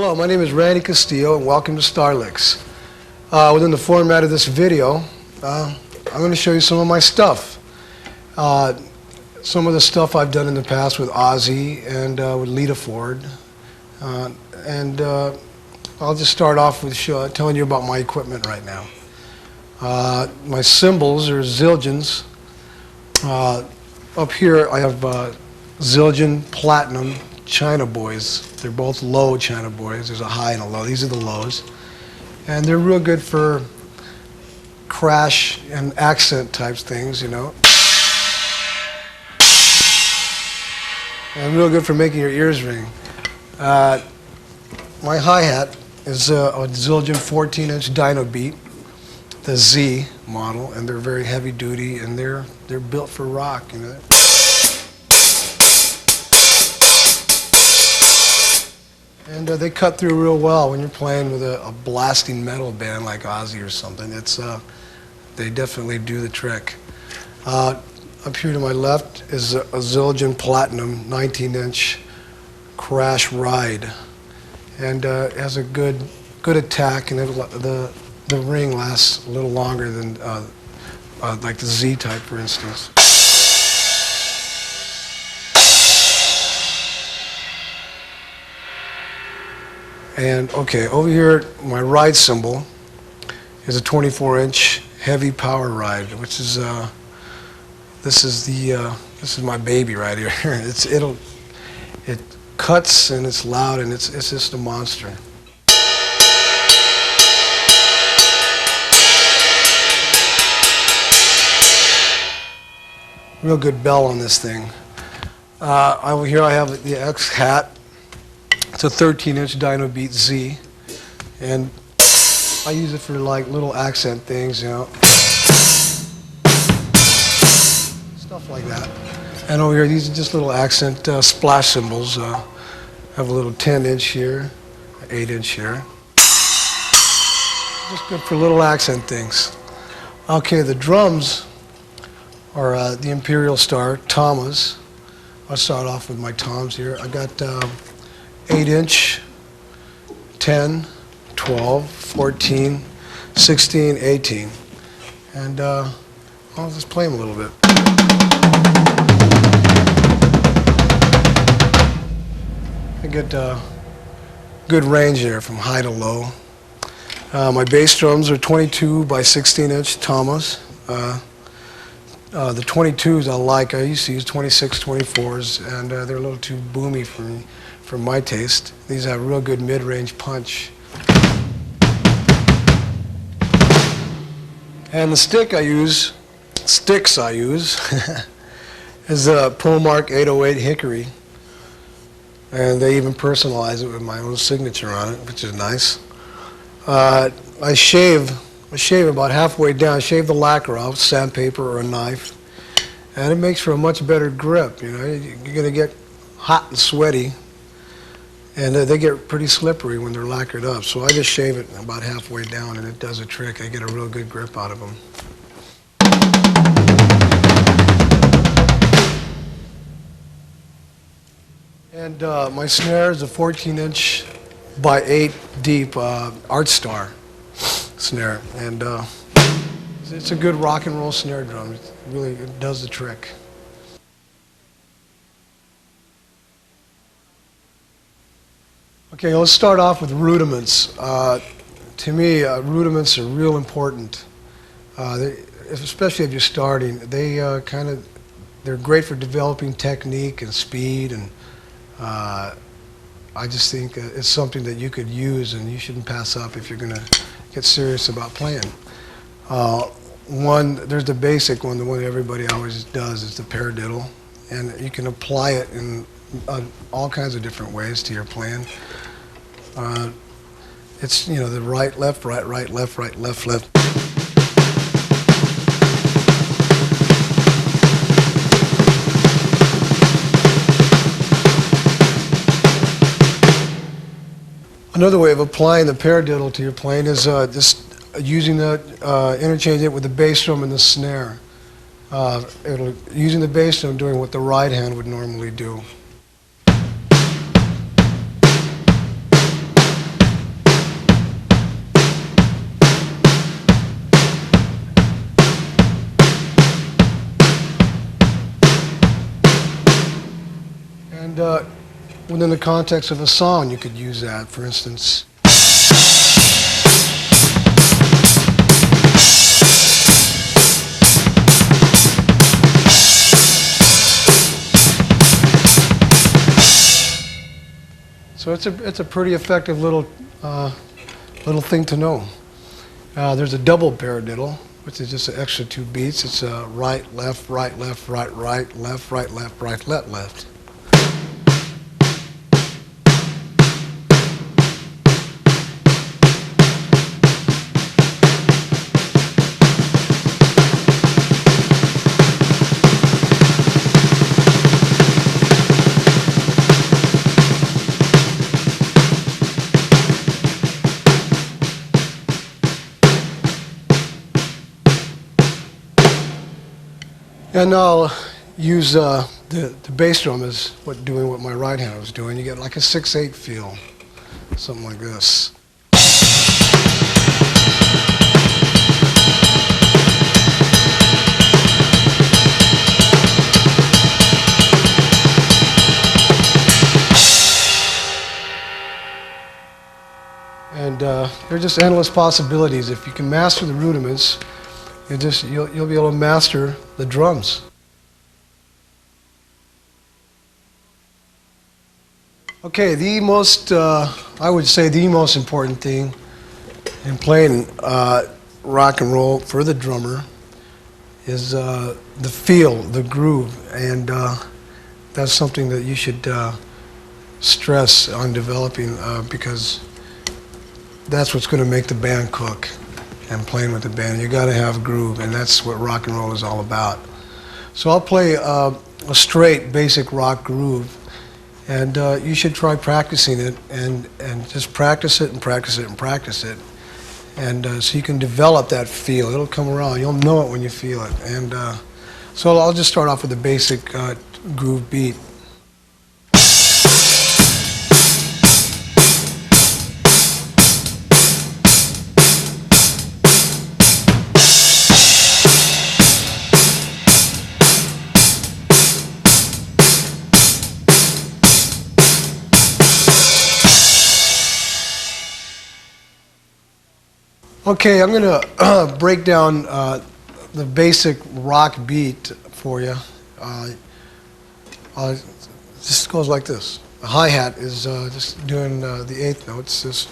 Hello, my name is Randy Castillo and welcome to Starlicks. Within the format of this video, I'm going to show you some of my stuff. Some of the stuff I've done in the past with Ozzy and with Lita. I'll just start off with telling you about my equipment right now. My cymbals are Zildjians. Up here I have Zildjian Platinum China Boys. They're both low China Boys. There's a high and a low. These are the lows. And they're real good for crash and accent types things, you know. And real good for making your ears ring. My hi-hat is a Zildjian 14-inch Dyno Beat, the Z model, and they're very heavy duty and they're built for rock, you know. And they cut through real well when you're playing with a blasting metal band like Ozzy or something. They definitely do the trick. Up here to my left is a Zildjian Platinum 19-inch Crash Ride, and it has a good attack, and the ring lasts a little longer than like the Z type, for instance. And okay, over here, my ride cymbal is a 24-inch heavy power ride, which is this is my baby right here. It cuts and it's loud and it's just a monster. Real good bell on this thing. Over here I have the X-Hat. It's a 13-inch Dyno Beat Z, and I use it for like little accent things, you know, stuff like that. And over here, these are just little accent splash cymbals. I have a little 10-inch here, 8-inch here. Just good for little accent things. Okay, the drums are the Imperial Star Tamas. I'll start off with my toms here. I got 8-inch, 10, 12, 14, 16, 18. And I'll just play them a little bit. I get good range there from high to low. My bass drums are 22 by 16-inch Tamas. The 22s I like. I used to use 26, 24s, and they're a little too boomy for my taste. These have real good mid-range punch. And the sticks I use, is a Polemark 808 Hickory. And they even personalize it with my own signature on it, which is nice. I shave about halfway down. I shave the lacquer off, sandpaper or a knife, and it makes for a much better grip. You know, you're going to get hot and sweaty, and they get pretty slippery when they're lacquered up. So I just shave it about halfway down, and it does a trick. I get a real good grip out of them. And my snare is a 14-inch by 8 deep Art Star snare, and it's a good rock and roll snare drum. It does the trick. Okay, let's start off with rudiments. To me, rudiments are real important, especially if you're starting. They're great for developing technique and speed, and I just think it's something that you could use and you shouldn't pass up if you're going to get serious about playing. There's the basic one, the one everybody always does, is the paradiddle, and you can apply it in all kinds of different ways to your playing. It's, you know, the right, left, right, right, left, right, left, left. Another way of applying the paradiddle to your playing is just interchanging it with the bass drum and the snare. Using the bass drum doing what the right hand would normally do. And within the context of a song, you could use that. For instance, so it's a pretty effective little thing to know. There's a double paradiddle, which is just an extra 2 beats. It's right, left, right, left, right, right, left, right, left, right, left, left. And I'll use the bass drum as doing what my right hand was doing. You get like a 6/8 feel, something like this. And there are just endless possibilities. If you can master the rudiments, you'll be able to master the drums. Okay, I would say the most important thing in playing rock and roll for the drummer is the feel, the groove, and that's something that you should stress on developing because that's what's going to make the band cook. And playing with the band, you got to have a groove, and that's what rock and roll is all about. So I'll play a straight, basic rock groove, and you should try practicing it, and just practice it and practice it and practice it, and so you can develop that feel. It'll come around. You'll know it when you feel it. And so I'll just start off with a basic groove beat. Okay, I'm going to break down the basic rock beat for you. This goes like this. The hi-hat is just doing the 8th notes. Just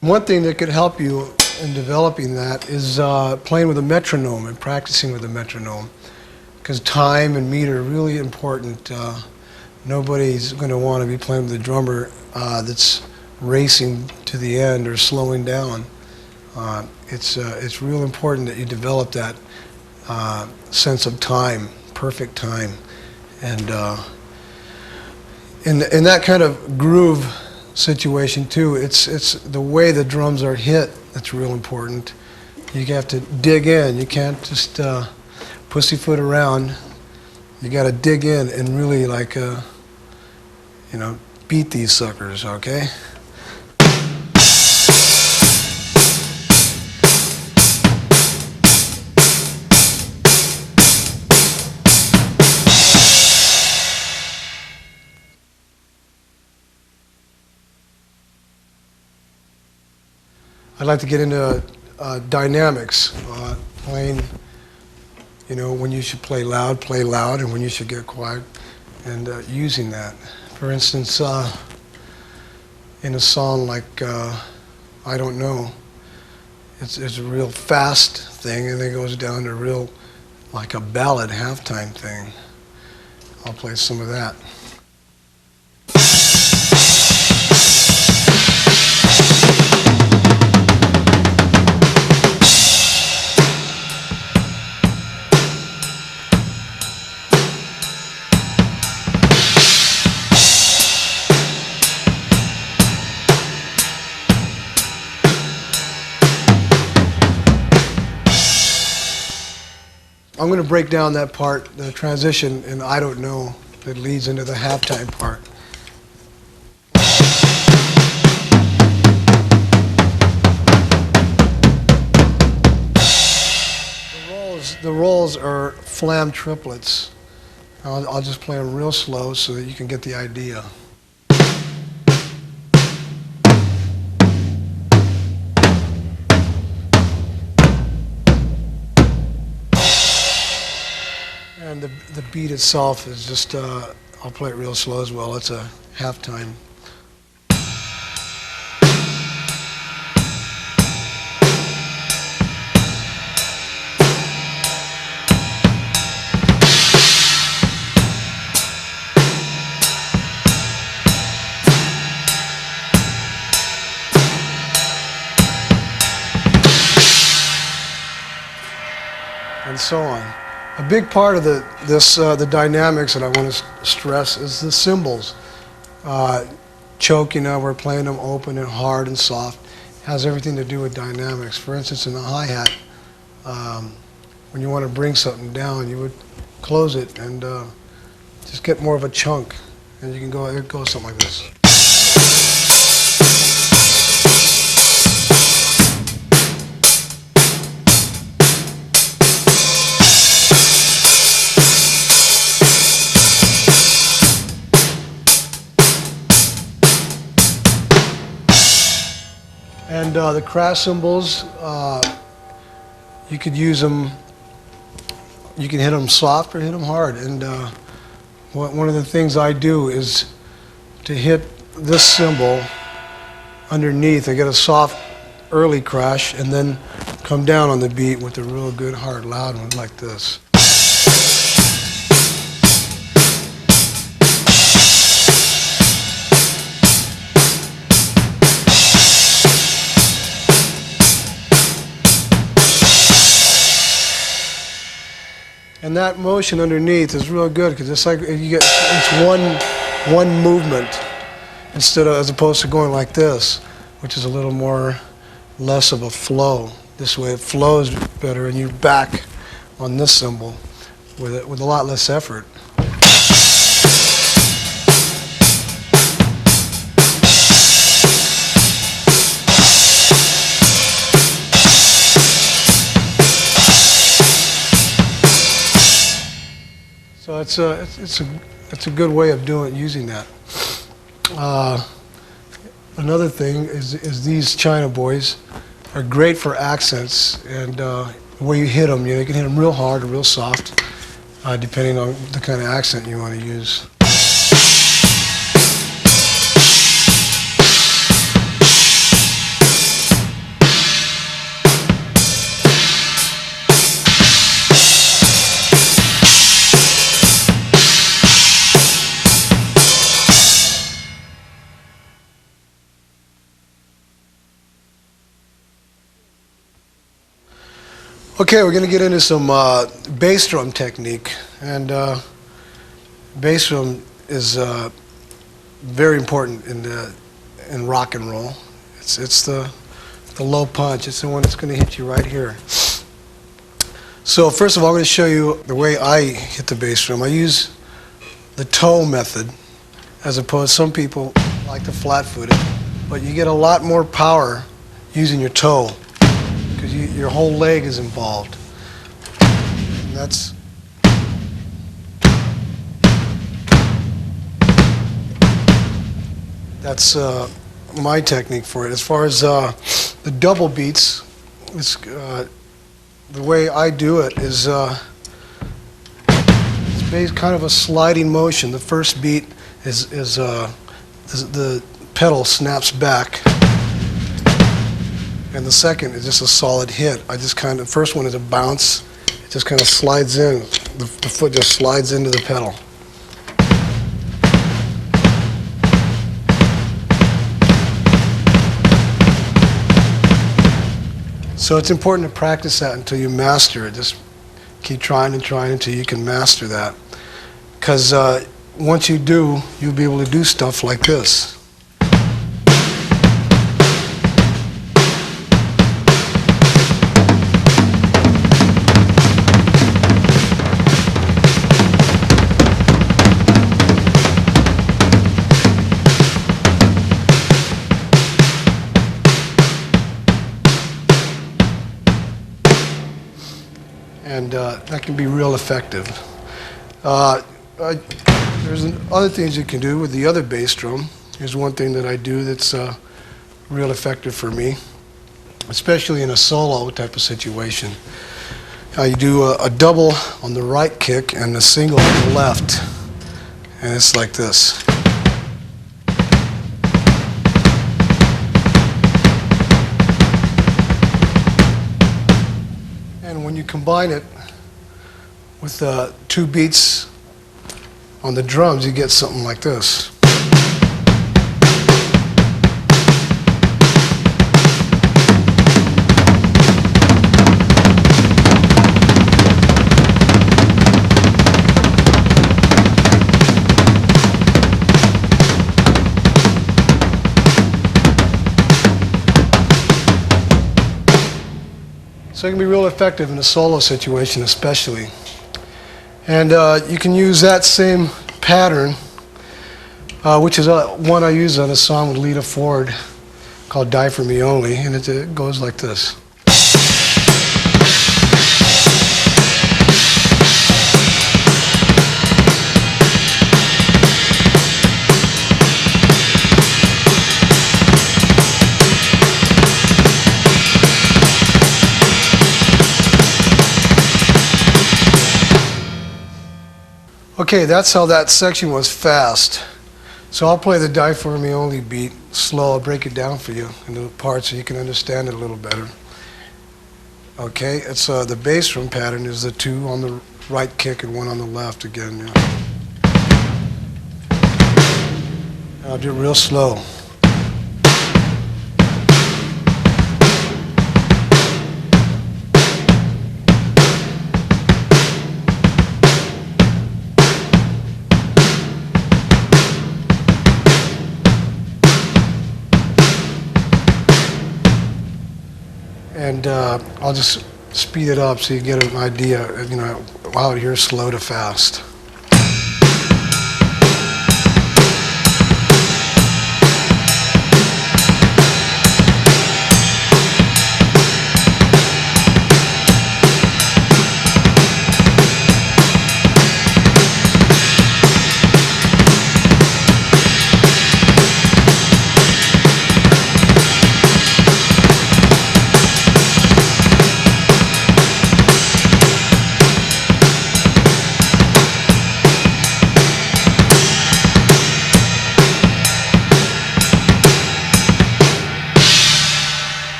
one thing that could help you in developing that is playing with a metronome and practicing with a metronome, because time and meter are really important. Nobody's going to want to be playing with a drummer that's racing to the end or slowing down. It's real important that you develop that sense of time, perfect time, and in that kind of groove situation too, it's the way the drums are hit that's real important. You have to dig in. You can't just pussyfoot around. You got to dig in and really beat these suckers, okay? I'd like to get into dynamics, playing, when you should play loud, and when you should get quiet, and using that. For instance, in a song like I Don't Know, it's a real fast thing, and then it goes down to real, like a ballad halftime thing. I'll play some of that. I'm going to break down that part, the transition, and I don't know, that leads into the halftime part. The rolls are flam triplets. I'll just play them real slow so that you can get the idea. And the beat itself is just, I'll play it real slow as well. It's a halftime. And so on. A big part of the dynamics that I want to stress is the cymbals. Choke, we're playing them open and hard and soft. It has everything to do with dynamics. For instance, in the hi-hat, when you want to bring something down, you would close it and just get more of a chunk. And you can go, it goes something like this. And the crash cymbals, you could use them, you can hit them soft or hit them hard. And one of the things I do is to hit this cymbal underneath. I get a soft early crash and then come down on the beat with a real good hard loud one like this. And that motion underneath is real good because it's like it's one movement as opposed to going like this, which is a little less of a flow. This way it flows better, and you're back on this cymbal with a lot less effort. So it's a good way of using that. Another thing is these China boys are great for accents, and the way you hit them, you can hit them real hard or real soft, depending on the kind of accent you want to use. Okay, we're going to get into some bass drum technique, and bass drum is very important in rock and roll. It's the low punch. It's the one that's going to hit you right here. So first of all, I'm going to show you the way I hit the bass drum. I use the toe method, as opposed some people like to flat-foot it, but you get a lot more power using your toe, because your whole leg is involved. And that's my technique for it. As far as the double beats, the way I do it is it's kind of a sliding motion. The first beat is the pedal snaps back, and the second is just a solid hit. The first one is a bounce. It just kind of slides in. The foot just slides into the pedal. So it's important to practice that until you master it. Just keep trying and trying until you can master that. Because once you do, you'll be able to do stuff like this. and that can be real effective. There's other things you can do with the other bass drum. Here's one thing that I do that's real effective for me, especially in a solo type of situation. You do a double on the right kick and a single on the left, and it's like this. And when you combine it with 2 beats on the drums, you get something like this. So it can be real effective in a solo situation especially. And you can use that same pattern, which is one I use on a song with Lita Ford called Die For Me Only, and it goes like this. Okay, that's how that section was fast. So I'll play the Die For Me Only beat slow. I'll break it down for you into parts so you can understand it a little better. Okay, it's the bass drum pattern is the 2 on the right kick and 1 on the left again. Yeah. I'll do it real slow. And I'll just speed it up so you get an idea, you know, how to hear slow to fast.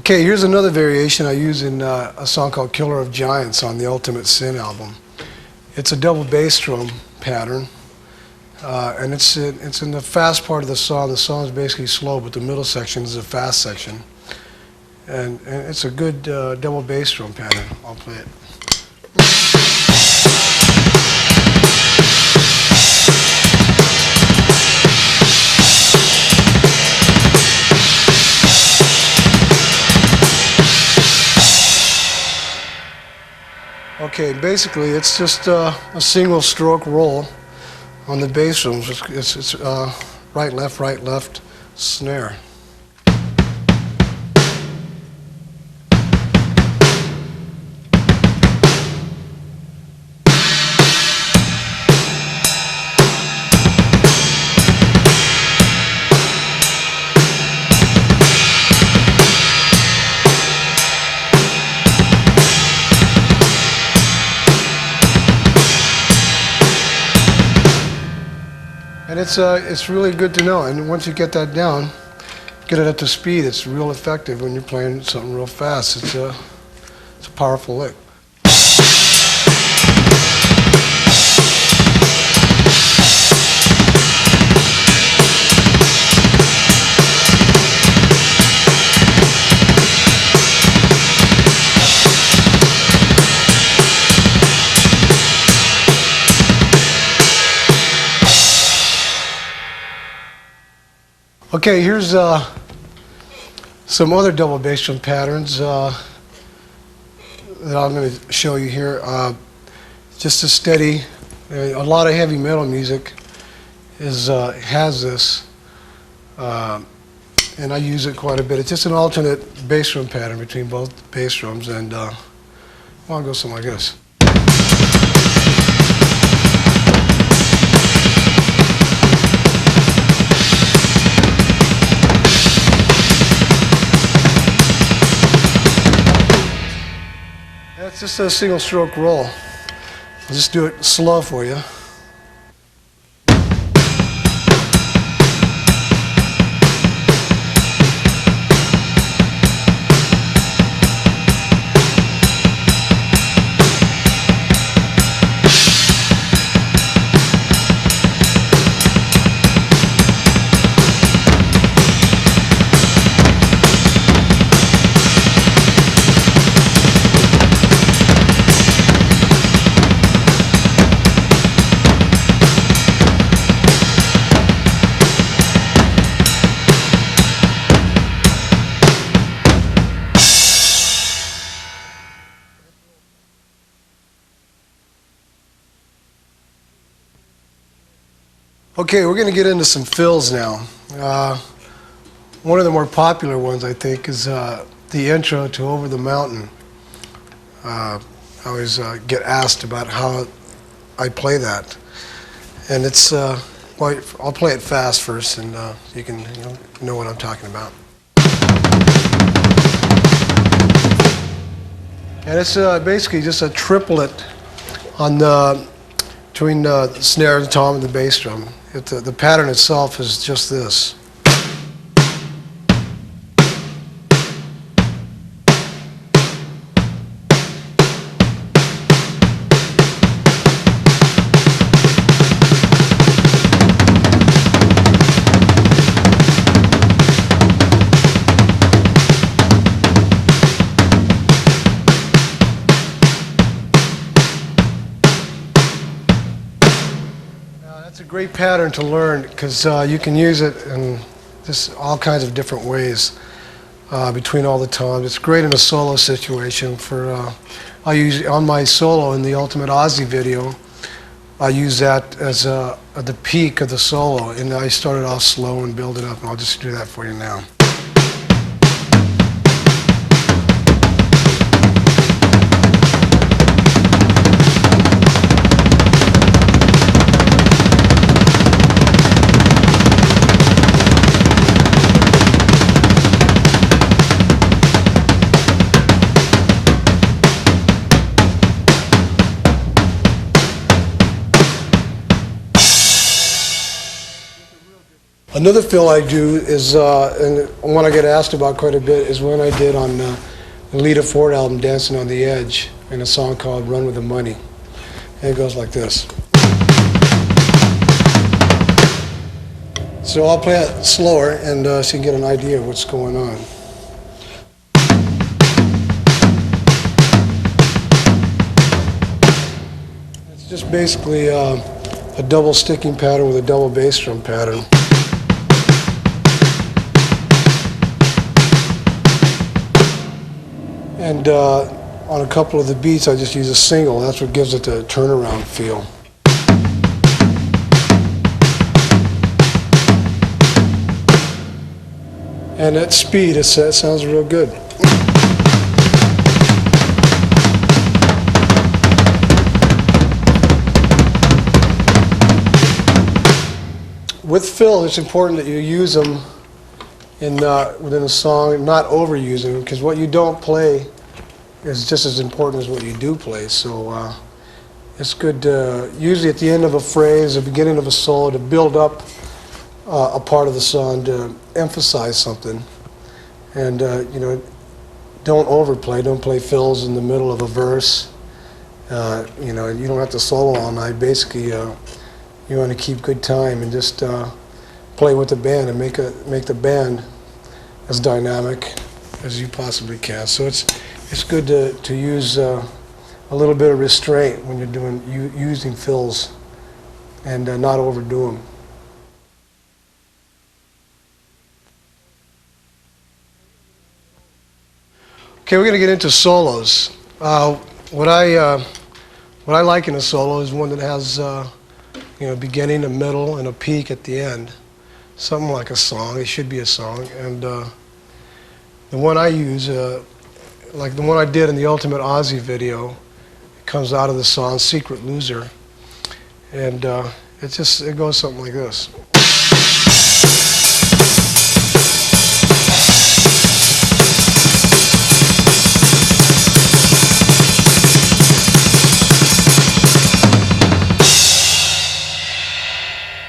Okay, here's another variation I use in a song called Killer of Giants on the Ultimate Sin album. It's a double bass drum pattern, and it's in the fast part of the song. The song is basically slow, but the middle section is a fast section. And it's a good double bass drum pattern. I'll play it. Okay, basically it's just a single stroke roll on the bass drums. It's right, left, snare. And it's really good to know. And once you get that down, get it up to speed, it's real effective when you're playing something real fast. It's a powerful lick. Okay, here's some other double bass drum patterns that I'm going to show you here. Just a steady, a lot of heavy metal music has this, and I use it quite a bit. It's just an alternate bass drum pattern between both bass drums, and I'll go something like this. That's just a single stroke roll. I'll just do it slow for you. Okay, we're going to get into some fills now. One of the more popular ones, I think, is the intro to Over the Mountain. I always get asked about how I play that. And it's, well, I'll play it fast first, and you can know what I'm talking about. And it's basically just a triplet on between the snare, the tom, and the bass drum. The pattern itself is just this. It's a great pattern to learn because you can use it in just all kinds of different ways between all the toms. It's great in a solo situation. I use on my solo in the Ultimate Ozzy video. I use that as the peak of the solo, and I started off slow and build it up, and I'll just do that for you now. Another fill I do is, and one I get asked about quite a bit, is one I did on the Lita Ford album, Dancing on the Edge, in a song called Run with the Money. And it goes like this. So I'll play it slower, and so you can get an idea of what's going on. It's just basically a double sticking pattern with a double bass drum pattern. And on a couple of the beats, I just use a single. That's what gives it the turnaround feel. And at speed, it sounds real good. With fill, it's important that you use them within a song, not overuse them, because what you don't play is just as important as what you do play. So it's good usually at the end of a phrase, the beginning of a solo, to build up a part of the song, to emphasize something. And don't overplay. Don't play fills in the middle of a verse. You don't have to solo all night. Basically, you want to keep good time and just play with the band and make the band as dynamic as you possibly can. So it's good to use a little bit of restraint when you're using fills, and not overdo them. Okay, we're going to get into solos. What I like in a solo is one that has beginning, a middle, and a peak at the end. Something like a song. It should be a song. And the one I use like the one I did in the Ultimate Ozzy video, it comes out of the song Secret Loser. And it goes something like this.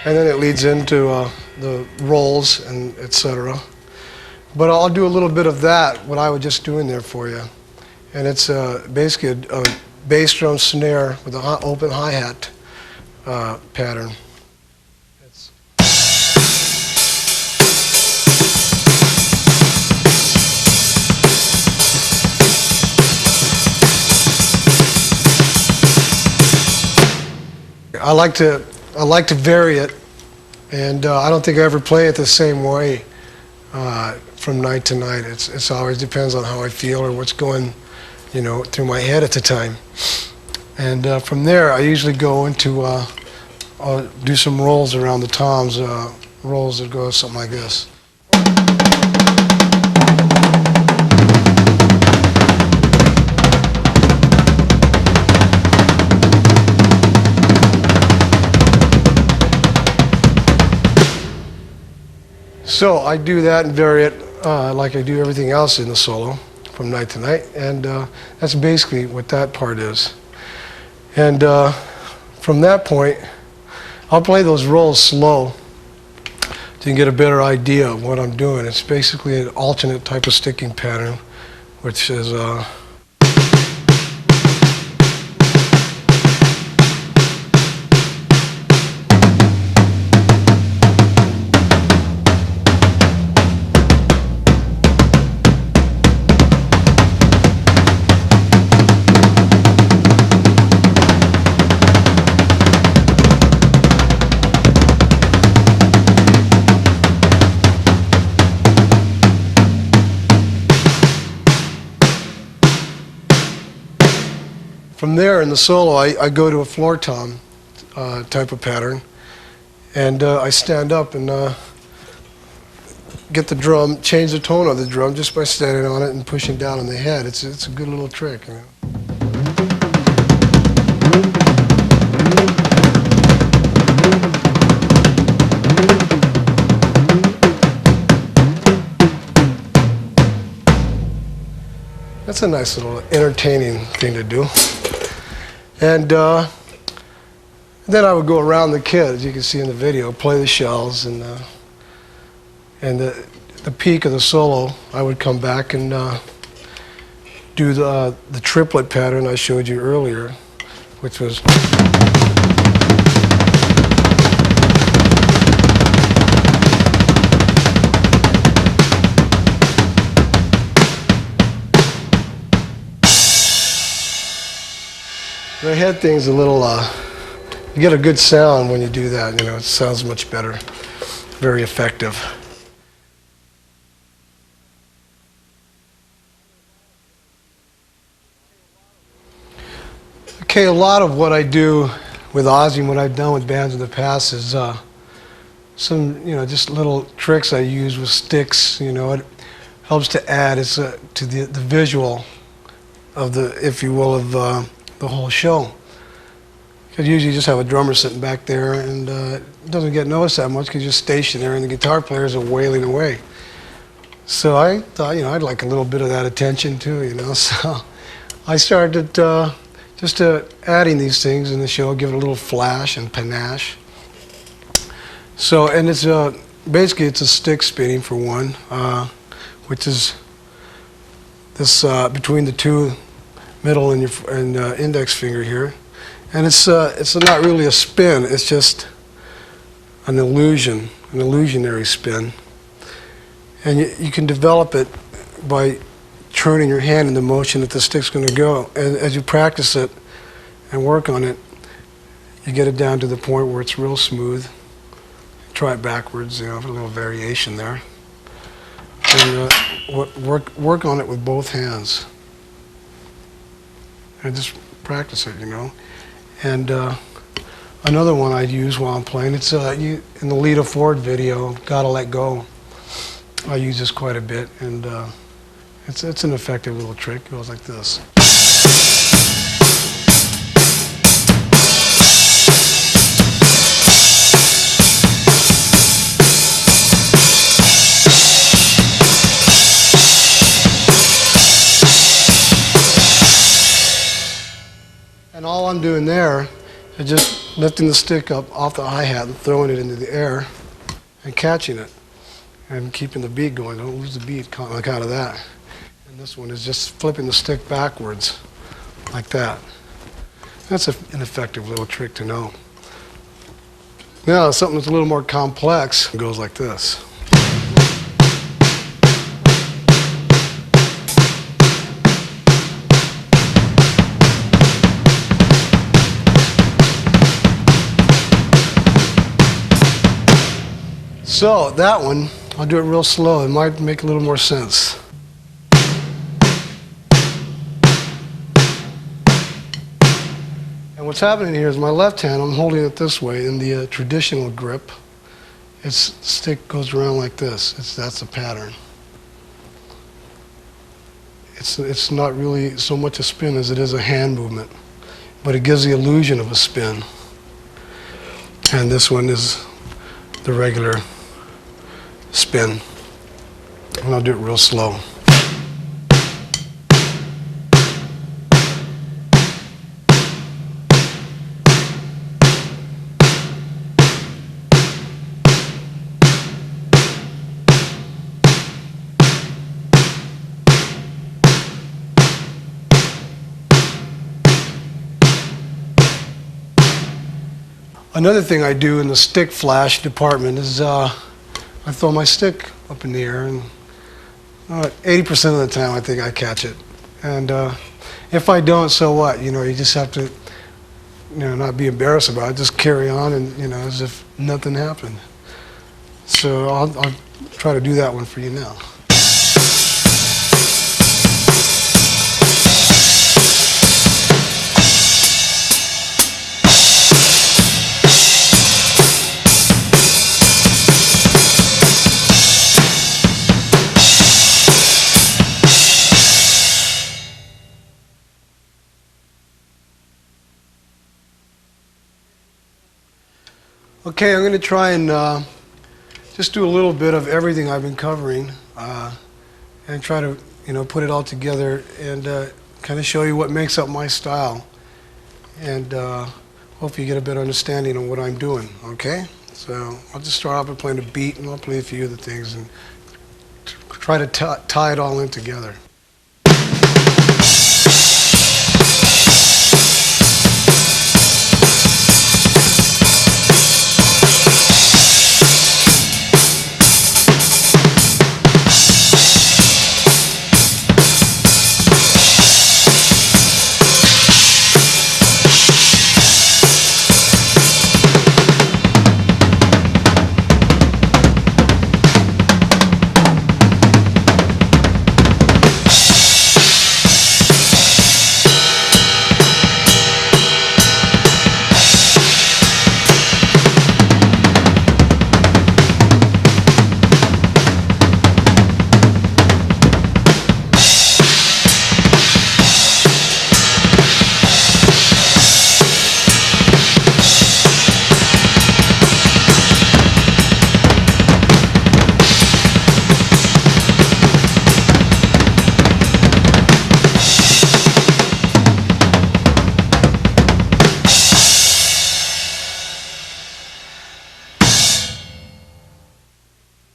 And then it leads into the rolls and etc. But I'll do a little bit of that, what I was just doing there for you. And it's basically a bass drum snare with an open hi-hat pattern. I like to vary it, and I don't think I ever play it the same way from night to night. It's always depends on how I feel or what's going, through my head at the time. And from there, I usually go into I'll do some rolls around the toms, rolls that go something like this. So I do that and vary it like I do everything else in the solo from night to night, and that's basically what that part is. And from that point, I'll play those rolls slow to get a better idea of what I'm doing. It's basically an alternate type of sticking pattern, which is from there in the solo, I go to a floor tom type of pattern, and I stand up and get the drum, change the tone of the drum just by standing on it and pushing down on the head. It's a good little trick. That's a nice little entertaining thing to do. And then I would go around the kit, as you can see in the video, play the shells, and the peak of the solo, I would come back and do the triplet pattern I showed you earlier, which was the head thing's a little, you get a good sound when you do that, it sounds much better, very effective. Okay, a lot of what I do with Ozzy and what I've done with bands in the past is some, just little tricks I use with sticks, it helps to add to the visual of the, if you will, of the whole show. Because usually you just have a drummer sitting back there and it doesn't get noticed that much because you're stationed there and the guitar players are wailing away. So I thought, I'd like a little bit of that attention too, So I started just adding these things in the show, give it a little flash and panache. So, and it's basically it's a stick spinning for one, which is this between the two middle and index finger here, and it's not really a spin. It's just an illusion, an illusionary spin, and you can develop it by turning your hand in the motion that the stick's going to go. And as you practice it and work on it, you get it down to the point where it's real smooth. Try it backwards, a little variation there, and work on it with both hands. And just practice it, And another one I'd use while I'm playing, it's in the Lita video, Gotta Let Go. I use this quite a bit, and It's an effective little trick. It goes like this. And all I'm doing there is just lifting the stick up off the hi-hat and throwing it into the air and catching it and keeping the beat going. Don't lose the beat like out of that. And this one is just flipping the stick backwards like that. That's an effective little trick to know. Now something that's a little more complex goes like this. So that one, I'll do it real slow. It might make a little more sense. And what's happening here is my left hand, I'm holding it this way in the traditional grip. Its stick goes around like this. That's the pattern. It's not really so much a spin as it is a hand movement, but it gives the illusion of a spin. And this one is the regular spin, and I'll do it real slow. Another thing I do in the stick flash department is I throw my stick up in the air, and 80% of the time I think I catch it. And if I don't, so what? You know, you just have to, not be embarrassed about it. Just carry on, and as if nothing happened. So I'll try to do that one for you now. Okay, I'm going to try and just do a little bit of everything I've been covering and try to, put it all together and kind of show you what makes up my style, and hope you get a better understanding of what I'm doing, okay? So I'll just start off by playing a beat, and I'll play a few of the things and try to tie it all in together.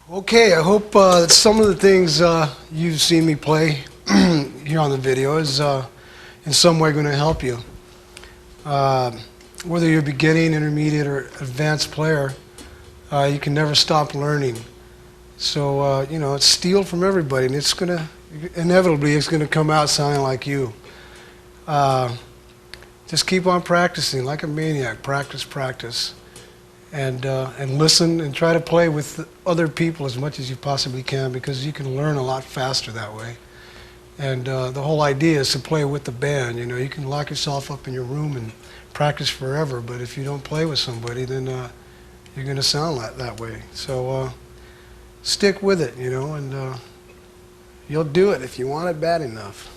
Okay, I hope that some of the things you've seen me play here on the video is in some way going to help you. Whether you're a beginning, intermediate, or advanced player, you can never stop learning. So, it's steal from everybody, and it's going to, inevitably, it's going to come out sounding like you. Just keep on practicing like a maniac. Practice, practice. And listen and try to play with other people as much as you possibly can, because you can learn a lot faster that way. And the whole idea is to play with the band. You can lock yourself up in your room and practice forever, but if you don't play with somebody, then you're going to sound that way. So stick with it, and You'll do it if you want it bad enough.